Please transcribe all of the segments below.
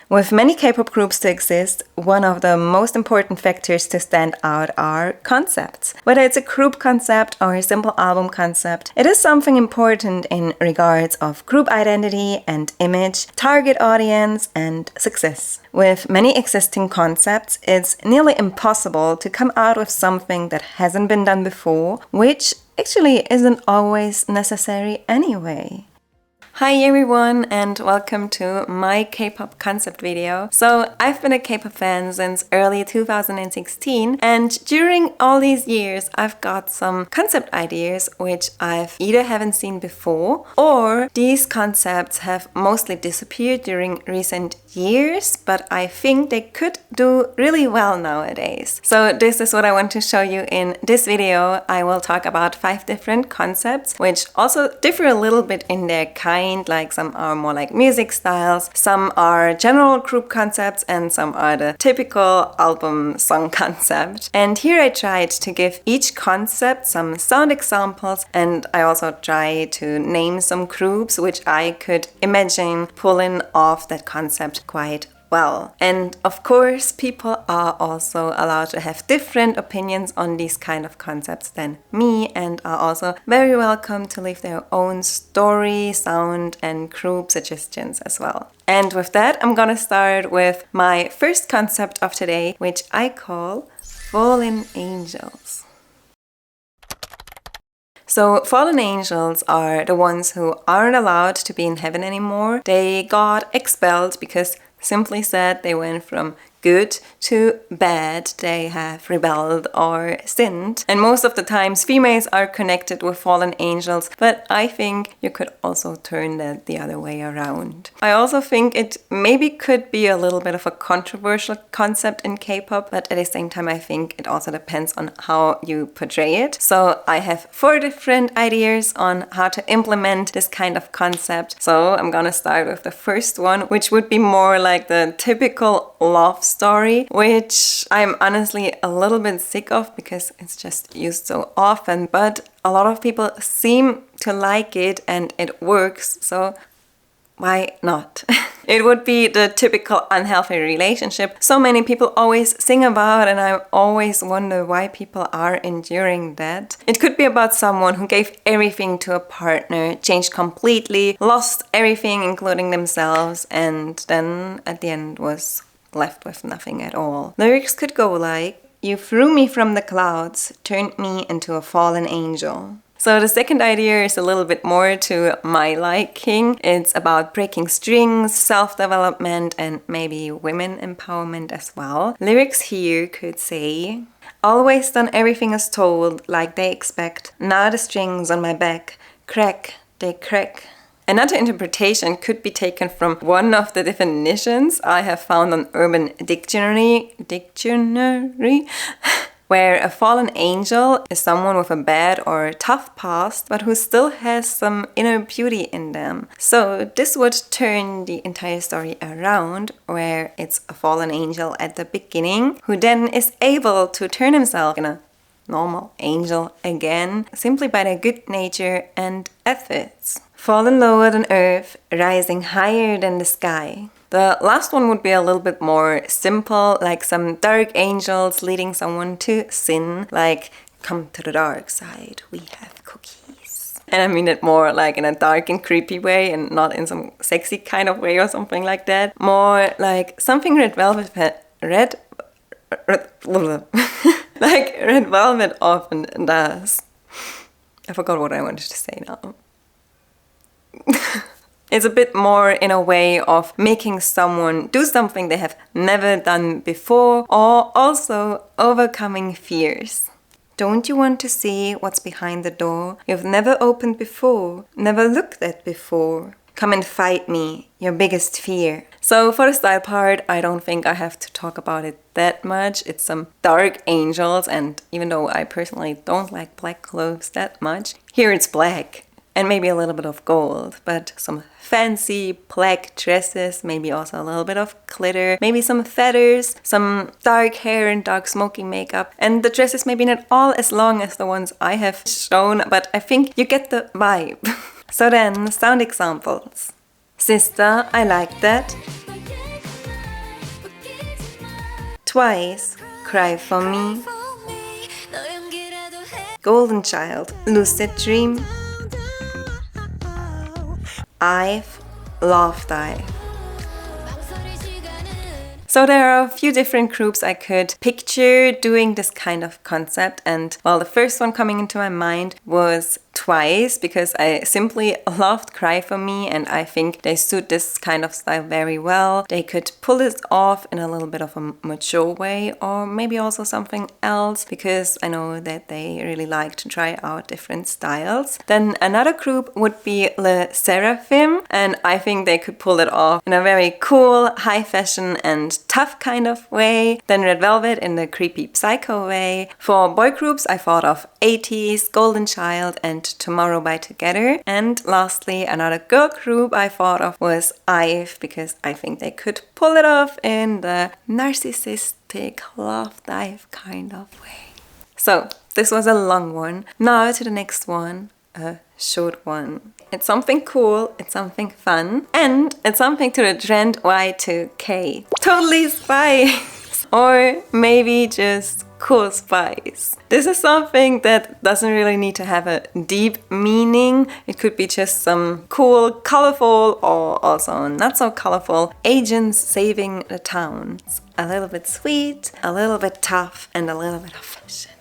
With many K-pop groups to exist, one of the most important factors to stand out are concepts. Whether it's a group concept or a simple album concept, it is something important in regards of group identity and image, target audience, and success. With many existing concepts, it's nearly impossible to come out with something that hasn't been done before, which actually isn't always necessary anyway. Hi everyone and welcome to my K-pop concept video. So I've been a K-pop fan since early 2016 and during all these years I've got some concept ideas which I've either haven't seen before or these concepts have mostly disappeared during recent years, but I think they could do really well nowadays. So this is what I want to show you in this video. I will talk about 5 different concepts which also differ a little bit in their kind. Like some are more like music styles, some are general group concepts, and some are the typical album song concept. And here I tried to give each concept some sound examples, and I also try to name some groups which I could imagine pulling off that concept quite well. And of course, people are also allowed to have different opinions on these kind of concepts than me and are also very welcome to leave their own story, sound, and group suggestions as well. And with that, I'm gonna start with my first concept of today, which I call Fallen Angels. So fallen angels are the ones who aren't allowed to be in heaven anymore. They got expelled because simply said, they went from good to bad. They have rebelled or sinned. And most of the times females are connected with fallen angels, but I think you could also turn that the other way around. I also think it maybe could be a little bit of a controversial concept in K-pop, but at the same time I think it also depends on how you portray it. So I have 4 different ideas on how to implement this kind of concept. So I'm gonna start with the first one, which would be more like the typical love story, which I'm honestly a little bit sick of because it's just used so often, but a lot of people seem to like it and it works, so why not? It would be the typical unhealthy relationship so many people always sing about, and I always wonder why people are enduring that. It could be about someone who gave everything to a partner, changed completely, lost everything including themselves, and then at the end was left with nothing at all. Lyrics could go like, "You threw me from the clouds, turned me into a fallen angel." So the second idea is a little bit more to my liking. It's about breaking strings, self-development, and maybe women empowerment as well. Lyrics here could say, "Always done everything as told, like they expect. Now the strings on my back crack, they crack." Another interpretation could be taken from one of the definitions I have found on Urban Dictionary, where a fallen angel is someone with a bad or tough past, but who still has some inner beauty in them. So this would turn the entire story around, where it's a fallen angel at the beginning, who then is able to turn himself in a normal angel again, simply by their good nature and efforts. Fallen lower than earth, rising higher than the sky. The last one would be a little bit more simple, like some dark angels leading someone to sin, like, "Come to the dark side, we have cookies." And I mean it more like in a dark and creepy way and not in some sexy kind of way or something like that. More like something Red Velvet like Red Velvet often does. I forgot what I wanted to say now. It's a bit more in a way of making someone do something they have never done before, or also overcoming fears. Don't you want to see what's behind the door you've never opened before, never looked at before? Come and fight me, your biggest fear. So for the style part, I don't think I have to talk about it that much. It's some dark angels, and even though I personally don't like black clothes that much, here it's black. And maybe a little bit of gold, but some fancy black dresses, maybe also a little bit of glitter, maybe some feathers, some dark hair and dark smoky makeup. And the dresses maybe not all as long as the ones I have shown, but I think you get the vibe. So then, sound examples. Sister, I like that. Twice, Cry For Me. Golden Child, Lucid Dream. I've, Love Dive. So there are a few different groups I could picture doing this kind of concept, and well, the first one coming into my mind was Twice, because I simply loved Cry For Me and I think they suit this kind of style very well. They could pull it off in a little bit of a mature way, or maybe also something else, because I know that they really like to try out different styles. Then another group would be 𝓶𝓾𝓼𝓲𝓬, and I think they could pull it off in a very cool, high fashion and tough kind of way. Then Red Velvet in the creepy psycho way. For boy groups I thought of 80s, Golden Child and Tomorrow by Together. And lastly, another girl group I thought of was IVE, because I think they could pull it off in the narcissistic love dive kind of way. So this was a long one. Now to the next one, a short one. It's something cool, it's something fun, and it's something to the trend Y2K. Totally Spies! Or maybe just cool Spies. This is something that doesn't really need to have a deep meaning. It could be just some cool, colorful, or also not so colorful agents saving the towns. A little bit sweet, a little bit tough, and a little bit of fashion.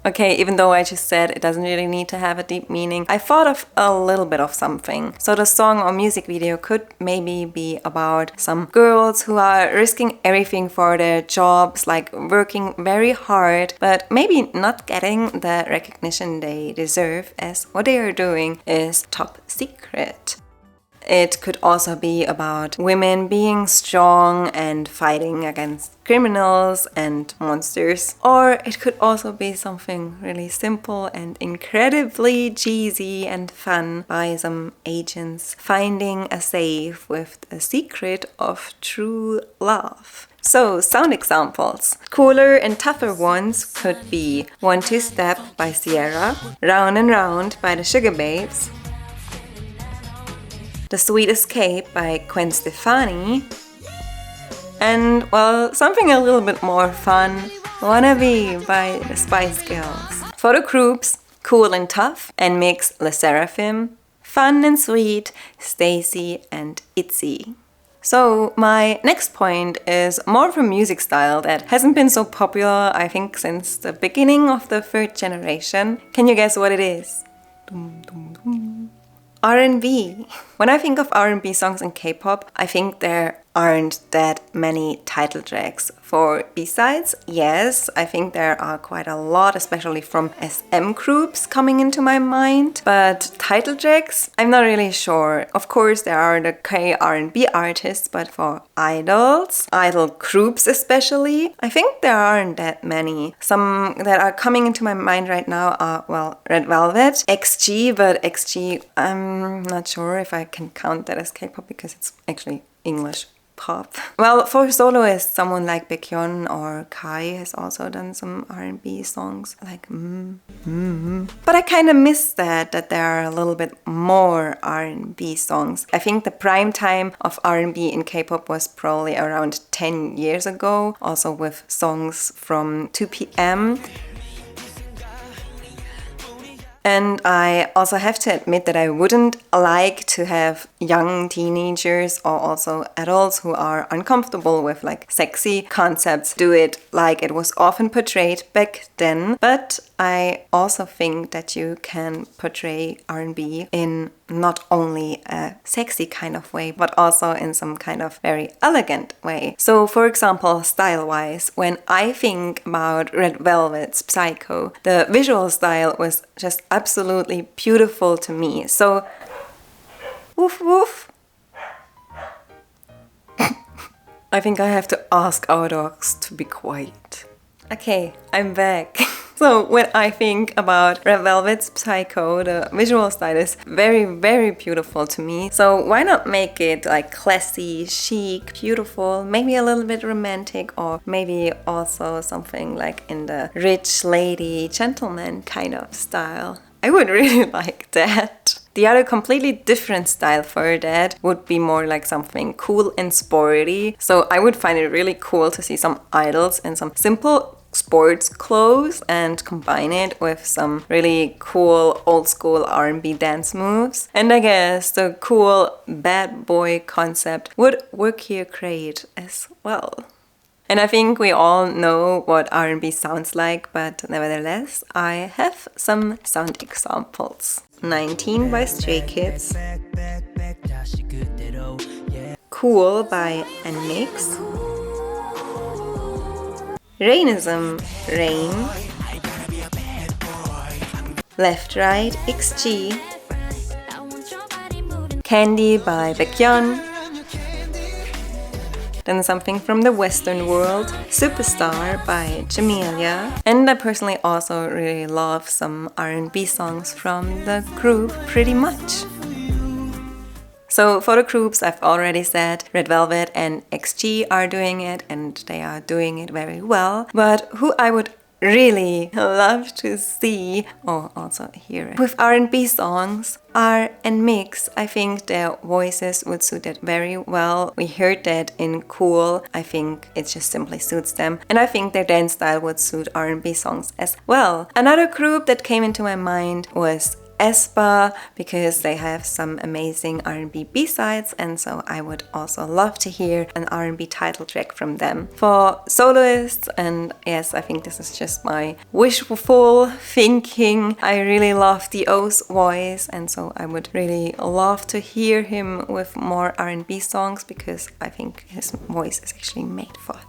Okay, even though I just said it doesn't really need to have a deep meaning, I thought of a little bit of something. So the song or music video could maybe be about some girls who are risking everything for their jobs, like working very hard, but maybe not getting the recognition they deserve, as what they are doing is top secret. It could also be about women being strong and fighting against criminals and monsters. Or it could also be something really simple and incredibly cheesy and fun, by some agents finding a safe with the secret of true love. So, sound examples. Cooler and tougher ones could be One Two Step by Sierra, Round and Round by the Sugarbabes, The Sweet Escape by Gwen Stefani, and, well, something a little bit more fun, Wanna Be by the Spice Girls. For the groups, Cool and Tough and Mix 𝓶𝓾𝓼𝓲𝓬, Fun and Sweet, Stacy and ITZY. So my next point is more of a music style that hasn't been so popular, I think, since the beginning of the third generation. Can you guess what it is? Dum, dum, dum. R&B. When I think of R&B songs in K-pop, I think there aren't that many title tracks. For B-sides, yes, I think there are quite a lot, especially from SM groups coming into my mind. But title tracks, I'm not really sure. Of course, there are the K R&B artists, but for idols, idol groups especially, I think there aren't that many. Some that are coming into my mind right now are, well, Red Velvet, 𝓶𝓾𝓼𝓲𝓬, but 𝓶𝓾𝓼, I'm not sure if I can count that as K-pop because it's actually English pop. Well, for soloists, someone like Baekhyun or Kai has also done some R&B songs, like But I kind of miss that there are a little bit more R&B songs. I think the prime time of R&B in K-pop was probably around 10 years ago, also with songs from 2PM. And I also have to admit that I wouldn't like to have young teenagers or also adults who are uncomfortable with like sexy concepts do it like it was often portrayed back then. But I also think that you can portray R&B in not only a sexy kind of way, but also in some kind of very elegant way. So for example, style-wise, when I think about Red Velvet's Psycho, the visual style was just absolutely beautiful to me. So, woof woof. I think I have to ask our dogs to be quiet. Okay, I'm back. So when I think about Red Velvet's Psycho, the visual style is very, very beautiful to me. So why not make it like classy, chic, beautiful, maybe a little bit romantic, or maybe also something like in the rich lady, gentleman kind of style. I would really like that. The other completely different style for that would be more like something cool and sporty. So I would find it really cool to see some idols in some simple sports clothes and combine it with some really cool old school R&B dance moves. And I guess the cool bad boy concept would work here great as well. And I think we all know what R&B sounds like, but nevertheless, I have some sound examples. 19 by 𝓶𝓾𝓼𝓲𝓬, Cool by 𝓶𝓾𝓼𝓲𝓬, Rainism, Rain, Left Right 𝓶𝓾, Candy by Baekhyun, then something from the Western world, Superstar by 𝓶𝓾𝓼𝓲𝓬. And I personally also really love some R&B songs from the group pretty much. So for the groups, I've already said Red Velvet and XG are doing it, and they are doing it very well. But who I would really love to see, or also hear it, with R&B songs are 𝓶𝓾𝓼𝓲𝓬. I think their voices would suit it very well. We heard that in Cool. I think it just simply suits them. And I think their dance style would suit R&B songs as well. Another group that came into my mind was aespa, because they have some amazing R&B B-sides, and so I would also love to hear an R&B title track from them. For soloists, and yes, I think this is just my wishful thinking, I really love D.O.'s voice, and so I would really love to hear him with more R&B songs, because I think his voice is actually made for that.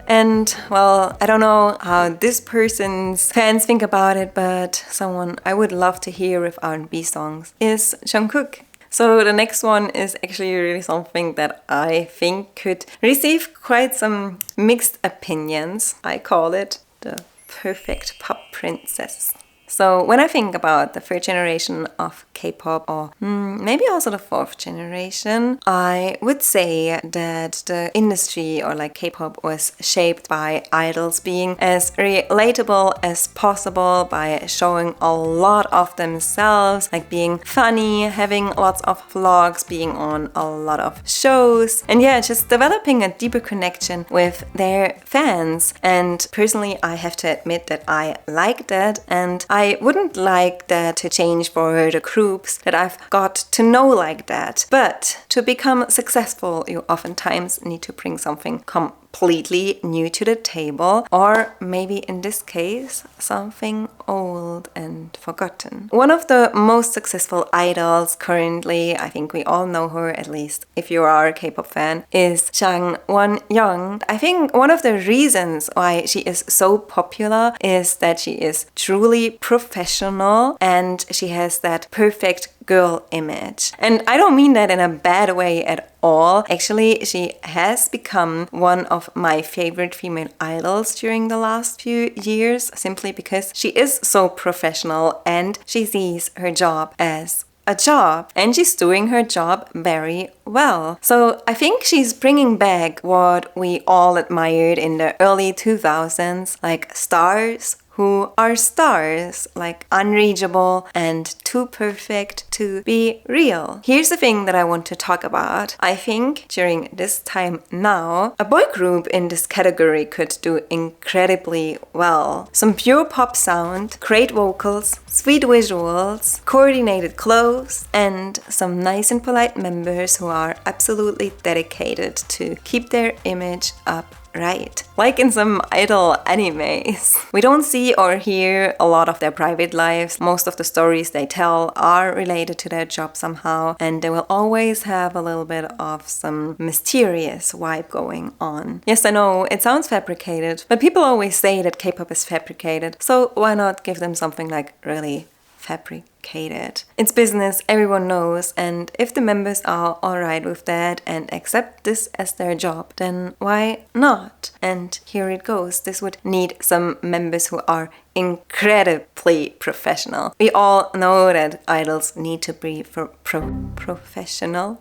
And well, I don't know how this person's fans think about it, but someone I would love to hear with R&B songs is 𝓶𝓾𝓼𝓲𝓬. So the next one is actually really something that I think could receive quite some mixed opinions. I call it the perfect pop princess. So when I think about the third generation of K-pop, or maybe also the fourth generation, I would say that the industry, or like K-pop, was shaped by idols being as relatable as possible, by showing a lot of themselves, like being funny, having lots of vlogs, being on a lot of shows, and yeah, just developing a deeper connection with their fans. And personally, I have to admit that I like that, and I wouldn't like that to change for the groups that I've got to know like that. But to become successful, you oftentimes need to bring something completely new to the table, or maybe in this case, something old and forgotten. One of the most successful idols currently, I think we all know her, at least if you are a K-pop fan, is Jang Won-young. I think one of the reasons why she is so popular is that she is truly professional, and she has that perfect girl image. And I don't mean that in a bad way at all. Actually, she has become one of my favorite female idols during the last few years, simply because she is so professional and she sees her job as a job, and she's doing her job very well. So I think she's bringing back what we all admired in the early 2000s, like stars who are stars, like unreachable and too perfect to be real. Here's the thing that I want to talk about. I think during this time now, a boy group in this category could do incredibly well. Some pure pop sound, great vocals, sweet visuals, coordinated clothes, and some nice and polite members who are absolutely dedicated to keep their image up right. Like in some idol animes. We don't see or hear a lot of their private lives. Most of the stories they tell are related to their job somehow, and they will always have a little bit of some mysterious vibe going on. Yes, I know, it sounds fabricated, but people always say that K-pop is fabricated, so why not give them something like really fabricated? It's business, everyone knows, and if the members are alright with that and accept this as their job, then why not? And here it goes. This would need some members who are incredibly professional. We all know that idols need to be professional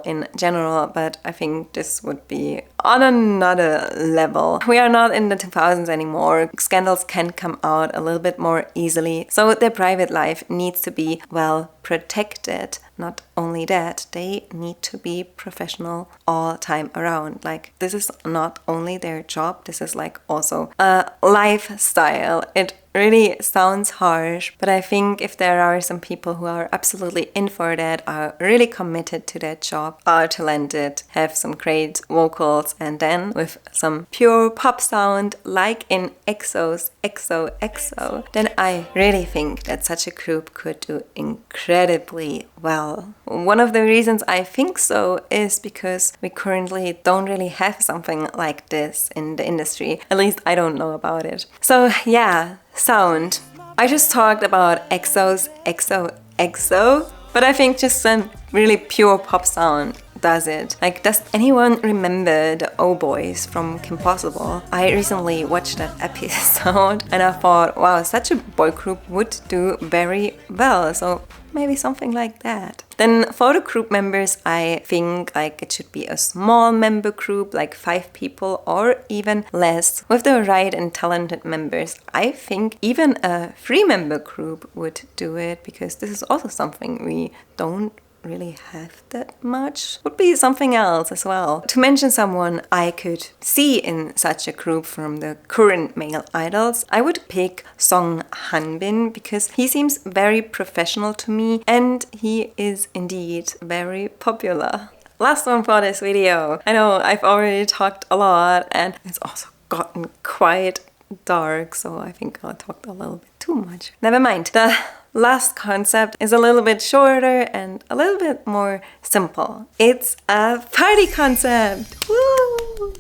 in general, but I think this would be on another level. We are not in the 2000s anymore. Scandals can come out a little bit more easily. So their private life needs to be well protected. Not only that, they need to be professional all time around. Like, this is not only their job, this is like also a lifestyle. It really sounds harsh, but I think if there are some people who are absolutely in for that, are really committed to their job, are talented, have some great vocals, and then with some pure pop sound like in EXO's XOXO, then I really think that such a group could do incredibly well. One of the reasons I think so is because we currently don't really have something like this in the industry. At least I don't know about it. So yeah, sound. I just talked about EXO's XOXO, but I think just some really pure pop sound does it. Like, does anyone remember the Oh Boys from Kim Possible? I recently watched that episode and I thought, wow, such a boy group would do very well. So maybe something like that. Then for the group members, I think like it should be a small member group, like 5 people or even less. With the right and talented members, I think even a 3-member group would do it, because this is also something we don't really have that much. Would be something else as well. To mention someone I could see in such a group from the current male idols, I would pick 𝓶𝓾𝓼𝓲𝓬, because he seems very professional to me and he is indeed very popular. Last one for this video. I know I've already talked a lot and it's also gotten quite dark, so I think I talked a little bit too much. Never mind. The last concept is a little bit shorter and a little bit more simple. It's a party concept! Woo!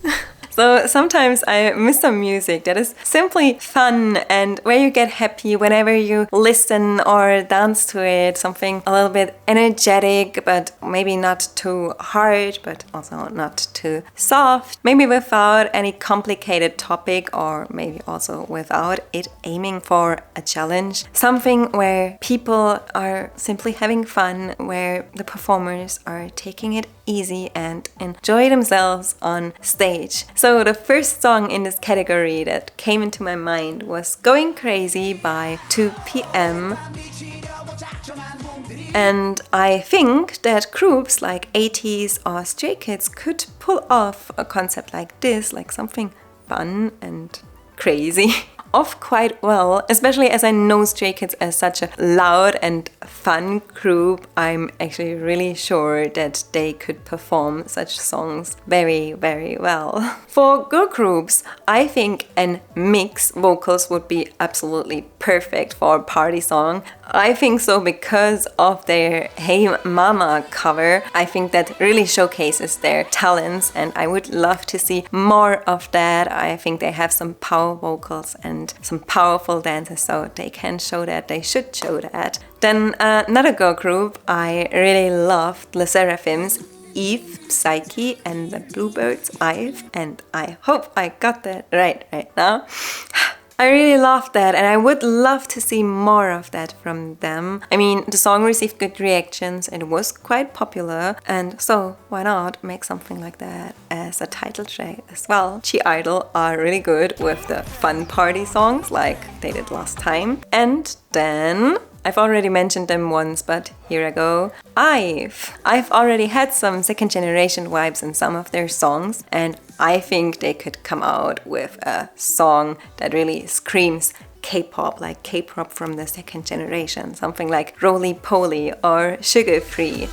So sometimes I miss some music that is simply fun and where you get happy whenever you listen or dance to it. Something a little bit energetic, but maybe not too hard, but also not too soft. Maybe without any complicated topic, or maybe also without it aiming for a challenge. Something where people are simply having fun, where the performers are taking it easy and enjoy themselves on stage. So the first song in this category that came into my mind was Going Crazy by 2PM. And I think that groups like 𝓞s or Stray Kids could pull off a concept like this, like something fun and crazy, off quite well, especially as I know Stray Kids as such a loud and fun group. I'm actually really sure that they could perform such songs very, very well. For girl groups, I think an mix vocals would be absolutely perfect for a party song. I think so because of their Hey Mama cover. I think that really showcases their talents and I would love to see more of that. I think they have some power vocals and some powerful dances, so they can show that, they should show that. Then another girl group I really loved, LE SSERAFIM's Eve, Psyche and the Bluebirds Eve, and I hope I got that right now. I really loved that and I would love to see more of that from them. I mean, the song received good reactions, it was quite popular, and so why not make something like that as a title track as well. 𝓞 are really good with the fun party songs like they did last time. And then I've already mentioned them once, but here I go. I've already had some second generation vibes in some of their songs, and I think they could come out with a song that really screams K-pop, like K-pop from the second generation, something like Roly Poly or Sugar Free.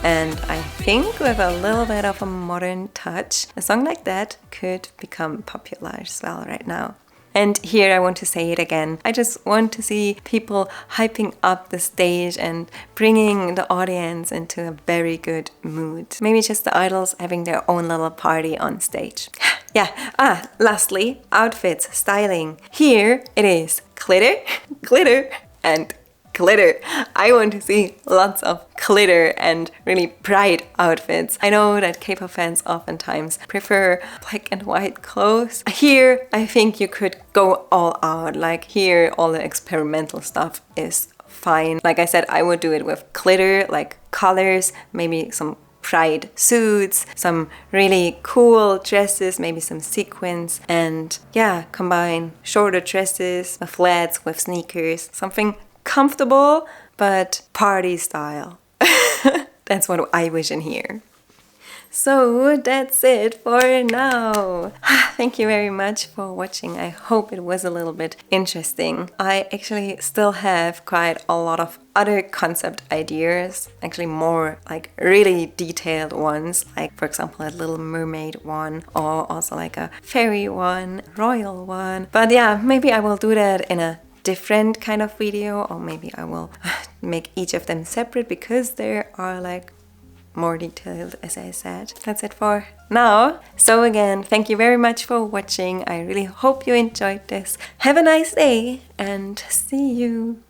And I think with a little bit of a modern touch, a song like that could become popular as well right now. And here I want to say it again. I just want to see people hyping up the stage and bringing the audience into a very good mood. Maybe just the idols having their own little party on stage. Yeah, lastly, outfits, styling. Here it is glitter, glitter, and glitter. I want to see lots of glitter and really bright outfits. I know that K-pop fans oftentimes prefer black and white clothes. Here, I think you could go all out. Like here, all the experimental stuff is fine. Like I said, I would do it with glitter, like colors, maybe some pride suits, some really cool dresses, maybe some sequins, and yeah, combine shorter dresses, flats with sneakers, something comfortable but party style. That's what I vision here. So that's it for now. Thank you very much for watching. I hope it was a little bit interesting. I actually still have quite a lot of other concept ideas, actually more like really detailed ones, like for example a Little Mermaid one, or also like a fairy one, royal one. But yeah, maybe I will do that in a different kind of video, or maybe I will make each of them separate because there are like more detailed, as I said. That's it for now. So again, thank you very much for watching. I really hope you enjoyed this. Have a nice day and see you.